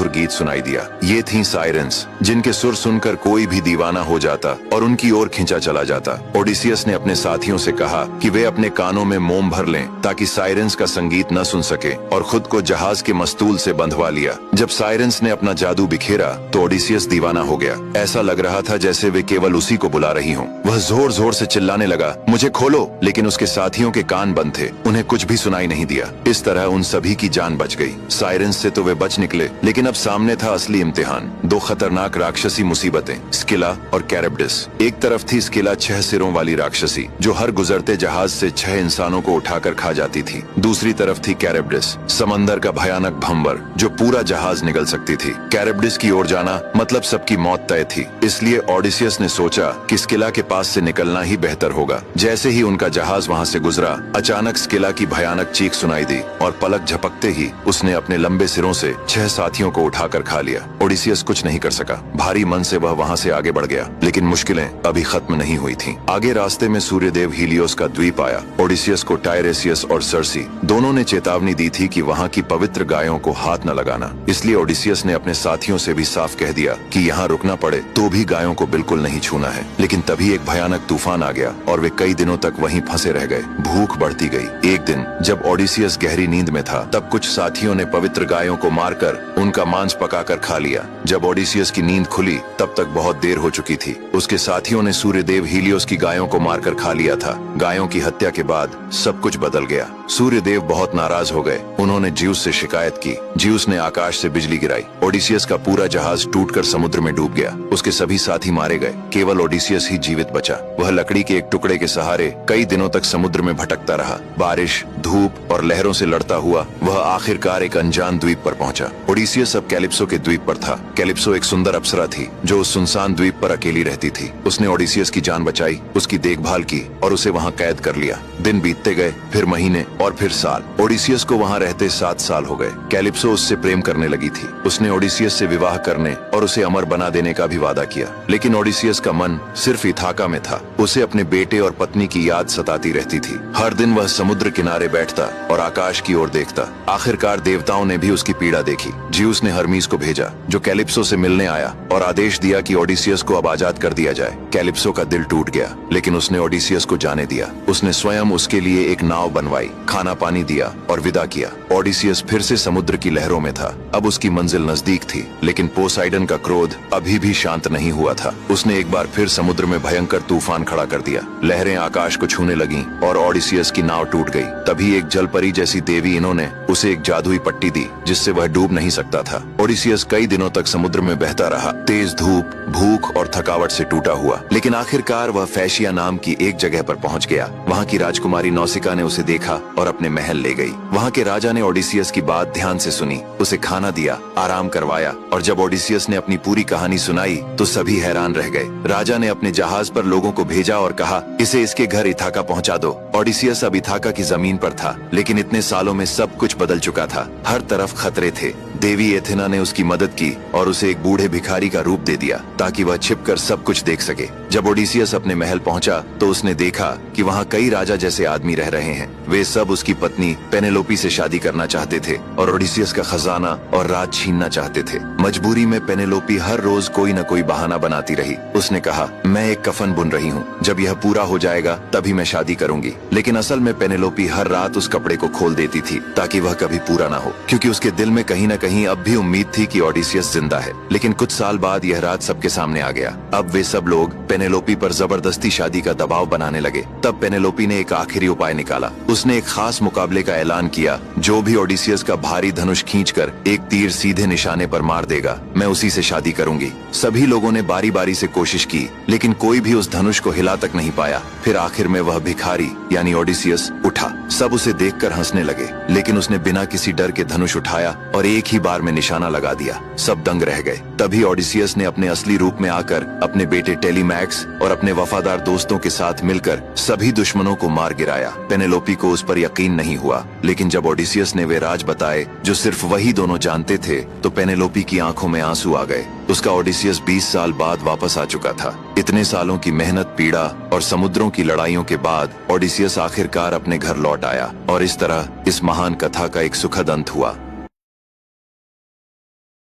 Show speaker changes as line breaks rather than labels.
मधुर गीत सुनाई दिया। ये थीं साइरेंस, जिनके सुर सुनकर कोई भी दीवाना हो जाता और उनकी ओर खिंचा चला जाता। ओडिसियस ने अपने साथियों से कहा कि वे अपने कानों में मोम भर लें ताकि साइरेंस का संगीत न सुन सके, और खुद को जहाज के मस्तूल से बंधवा लिया। जब साइरेंस ने अपना जादू बिखेरा तो ओडिसियस दीवाना हो गया। ऐसा लग रहा था जैसे वे केवल उसी को बुला रही हों। वह जोर जोर से चिल्लाने लगा, मुझे खोलो, लेकिन उसके साथियों के कान बंद थे, उन्हें कुछ भी सुनाई नहीं दिया। इस तरह उन सभी की जान बच गई। साइरेंस से तो वे बच निकले, लेकिन अब सामने था असली इम्तिहान। दो खतरनाक राक्षसी मुसीबतें, स्किला और कैरेब्डिस। एक तरफ थी स्किला, 6 सिरों वाली राक्षसी जो हर गुजरते जहाज से 6 इंसानों को उठाकर खा जाती थी। दूसरी तरफ थी कैरेब्डिस, समंदर का भयानक भंवर जो पूरा जहाज निगल सकती थी। कैरेब्डिस की ओर जाना मतलब सबकी मौत तय थी, इसलिए ओडिसियस ने सोचा कि स्किला के पास से निकलना ही बेहतर होगा। जैसे ही उनका जहाज वहां से गुजरा, अचानक स्किला की भयानक चीख सुनाई दी और पलक झपकते ही उसने अपने लंबे सिरों से 6 साथियों को उठाकर खा लिया। ओडिसियस कुछ नहीं कर सका। भारी मन से वह वहां से आगे बढ़ गया, लेकिन मुश्किलें अभी खत्म नहीं हुई थीं। आगे रास्ते में सूर्यदेव हीलियोस का द्वीप आया। ओडिसियस को टायरेसियस और सर्सी दोनों ने चेतावनी दी थी कि वहां की पवित्र गायों को हाथ न लगाना। इसलिए ओडिसियस ने अपने साथियों से भी साफ कह दिया कि यहाँ रुकना पड़े तो भी गायों को बिल्कुल नहीं छूना है। लेकिन तभी एक भयानक तूफान आ गया और वे कई दिनों तक वहीं फंसे रह गए। भूख बढ़ती गई। एक दिन जब ओडिसियस गहरी नींद में था, तब कुछ साथियों ने पवित्र गायों को मारकर उनका मांस पकाकर खा लिया। जब ओडिसियस की नींद खुली तब तक बहुत देर हो चुकी थी। उसके साथियों ने सूर्यदेव हीलियोस की गायों को मारकर खा लिया था। गायों की हत्या के बाद सब कुछ बदल गया। सूर्यदेव बहुत नाराज हो गए। उन्होंने ज्यूस से शिकायत की। ज्यूस ने आकाश से बिजली गिराई। ओडिसियस का पूरा जहाज टूटकर समुद्र में डूब गया। उसके सभी साथी मारे गए, केवल ओडिसियस ही जीवित बचा। वह लकड़ी के एक टुकड़े के सहारे कई दिनों तक समुद्र में भटकता रहा। बारिश, धूप और लहरों से लड़ता हुआ वह आखिरकार एक अनजान द्वीप पर पहुंचा। ओडिसियस अब कैलिप्सो के द्वीप पर था। कैलिप्सो एक सुंदर अप्सरा थी जो उस सुनसान द्वीप पर अकेली रहती थी। उसने ओडिसियस की जान बचाई, उसकी देखभाल की और उसे वहां कैद कर लिया। दिन बीतते गए, फिर महीने और फिर साल। ओडिसियस को वहां रहते 7 साल हो गए। कैलिप्सो उससे प्रेम करने लगी थी। उसने ओडिसियस से विवाह करने और उसे अमर बना देने का भी वादा किया। लेकिन ओडिसियस का मन सिर्फ इथाका में था। उसे अपने बेटे और पत्नी की याद सताती रहती थी। हर दिन वह समुद्र किनारे बैठता और आकाश की ओर देखता। आखिरकार देवताओं ने भी उसकी पीड़ा देखी। ज्यूस ने हर्मीस को भेजा जो कैलिप्सो से मिलने आया और आदेश दिया कि ओडिसियस को अब आजाद कर दिया जाए। कैलिप्सो का दिल टूट गया, लेकिन उसने ओडिसियस को जाने दिया। उसने स्वयं उसके लिए एक नाव बनवाई, खाना पानी दिया और विदा किया। ओडिसियस फिर से समुद्र की लहरों में था। अब उसकी मंजिल नजदीक थी, लेकिन पोसाइडन का क्रोध अभी भी शांत नहीं हुआ था। उसने एक बार फिर समुद्र में भयंकर तूफान खड़ा कर दिया। लहरें आकाश को छूने लगीं और ओडिसियस की नाव टूट गई। तभी एक जलपरी जैसी देवी इन्होंने उसे एक जादुई पट्टी दी जिससे वह डूब नहीं सकता था। ओडिसियस कई दिनों तक समुद्र में बहता रहा, तेज धूप, भूख और थकावट से टूटा हुआ। लेकिन आखिरकार वह फैशिया नाम की एक जगह पर पहुंच गया। वहां की राजकुमारी नौसिका ने उसे देखा और अपने महल ले गई। वहां के राजा ने ओडिसियस की बात ध्यान से सुनी, उसे खाना दिया, आराम करवाया और जब ओडिसियस ने अपनी पूरी कहानी सुनाई तो सभी हैरान रह गए। राजा ने अपने जहाज पर लोगों को भेजा और कहा, इसे इसके घर इथाका पहुंचा दो। ओडिसियस अब इथाका की जमीन पर था, लेकिन इतने सालों में सब कुछ बदल चुका था। हर तरफ खतरे थे। देवी एथेना ने उसकी मदद की और उसे एक बूढ़े भिखारी का रूप दे दिया ताकि वह छिपकर सब कुछ देख सके। जब ओडिसियस अपने महल पहुंचा तो उसने देखा कि वहां कई राजा जैसे आदमी रह रहे हैं। वे सब उसकी पत्नी पेनेलोपी से शादी करना चाहते थे और ओडिसियस का खजाना और राज छीनना चाहते थे। मजबूरी में पेनेलोपी हर रोज कोई न कोई बहाना बनाती रही। उसने कहा, मैं एक कफन बुन रही हूँ, जब यह पूरा हो जाएगा तभी मैं शादी करूंगी। लेकिन असल में पेनेलोपी हर रात उस कपड़े को खोल देती थी ताकि वह कभी पूरा ना हो, क्योंकि उसके दिल में कहीं न कहीं अब भी उम्मीद थी कि ओडिसियस जिंदा है। लेकिन कुछ साल बाद यह राज सबके सामने आ गया। अब वे सब लोग पेनेलोपी पर जबरदस्ती शादी का दबाव बनाने लगे। तब पेनेलोपी ने एक आखिरी उपाय निकाला। उसने एक खास मुकाबले का ऐलान किया। जो भी ओडिसियस का भारी धनुष खींचकर एक तीर सीधे निशाने पर मार देगा, मैं उसी से शादी करूंगी। सभी लोगों ने बारी बारी से कोशिश की, लेकिन कोई भी उस धनुष को हिला तक नहीं पाया। फिर आखिर में वह भिखारी यानी ओडिसियस उठा। सब उसे देखकर हंसने लगे, लेकिन उसने बिना किसी डर के धनुष उठाया और एक ही बार में निशाना लगा दिया। सब दंग रह गए। तभी ओडिसियस ने अपने असली रूप में आकर अपने बेटे टेलीमैक्स और अपने वफादार दोस्तों के साथ मिलकर सभी दुश्मनों को मार गिराया। पेनेलोपी को उस पर यकीन नहीं हुआ, लेकिन जब ओडिसियस ने वे राज बताए जो सिर्फ वही दोनों जानते थे, तो पेनेलोपी की आंखों में आंसू आ गए। उसका ओडिसियस 20 साल बाद वापस आ चुका था। इतने सालों की मेहनत, पीड़ा और समुद्रों की लड़ाइयों के बाद ओडिसियस आखिरकार अपने घर लौट आया और इस तरह इस महान कथा का एक सुखद अंत हुआ।